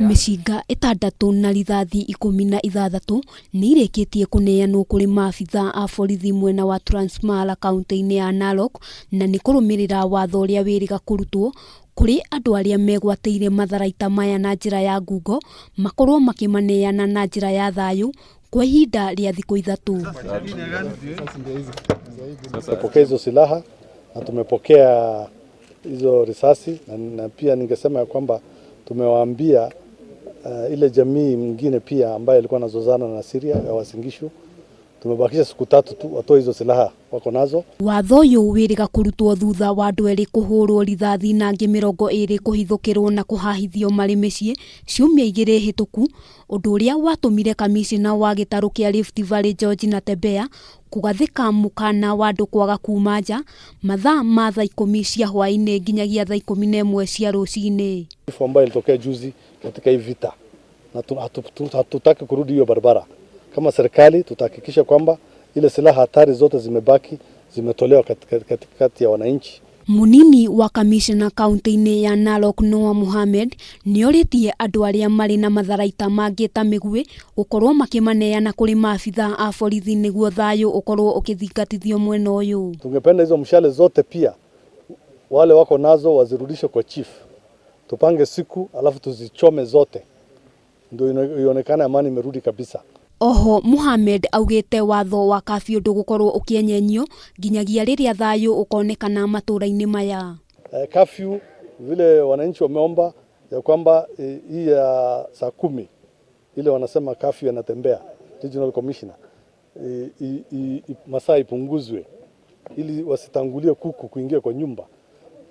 Mĩcinga ĩtandatũ na rithathi 16 nĩirĩkĩtie kũneanwo kũrĩ maabitha a borithi mwena wa Transmara kaunti-inĩ ya Narok, na nĩ kũrũmĩrĩra watho ũrĩa wĩrĩga kũrutwo kũrĩ andũ arĩa megwatĩire matharaita maya na njĩra ya ngungo makorwo makĩmaneana na njĩra ya thayũ kwa ihinda rĩa thikũ 3. Tumepokea hizo silaha na tumepokea hizo risasi na pia ningesema ya kwamba tumewaambia ile jamii mwingine pia ambayo ilikuwa nazozana na Syria ya Uasin Gishu, tumebakisha siku 3 tu watoe hizo silaha wako nazo. Watho ũyũ wĩrĩga kũrutwo thutha wa andũ erĩ kũhũrwo rithathi na angĩ 20 kũhithũkĩrwo na kũhahithio marĩ mĩciĩ ciumia 2 hĩtũku, ũndũ ũrĩa watũmire kamishina wa gĩtarũ kĩa Rift Valley George Natembeya kũgathĩka mũkana wa andũ kwaga kuma nja mathaa ma thaa 10 cia hwaĩ-inĩ nginyagia thaa 11 cia rũcinĩ. Kifo ambayo ilitokea juzi katika hii vita na hatutaki kurudi hiyo barabara. Kama serikali tutahakikisha kwamba ile silaha hatari zote zimebaki zimetolewa katikati ya wananchi. Munini wa kamishna kaunti-inĩ ya Narok Noah Mohamed nĩorĩtie andũ arĩa marĩ na matharaita mangĩ ta mĩguĩ gũkorwo makĩmaneana kũrĩ maabitha a borithi nĩguo thayũ ũkorwo ũkĩthingatithio mwena ũyũ. Tungependa hizo mshale zote pia wale wako nazo wazirudishe kwa chief. Tupange siku alafu tuzichome zote ndio ionekane amani imerudi kabisa. Oho Mohamed augĩte watho wa kabiũ ndũgũkorwo ũkĩenyenyo nginyagia rĩrĩa thayũ ũkonekana matũra-inĩ maya. Kabiũ vile wananchi wameomba ya kwamba hii ya saa 10 ile wanasema kabiũ yanatembea Regional Commissioner masaa ipunguzwe ili wasitangulie kuku kuingia kwa nyumba.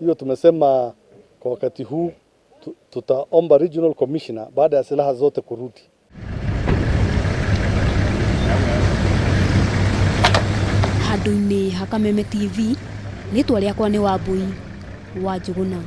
Hiyo tumesema kwa wakati huu tutaomba Regional Commissioner baada ya silaha zote kurudi. Handũ-inĩ ha Kameme TV, rĩtwa rĩakwa nĩ Wambui wa Njũgũna.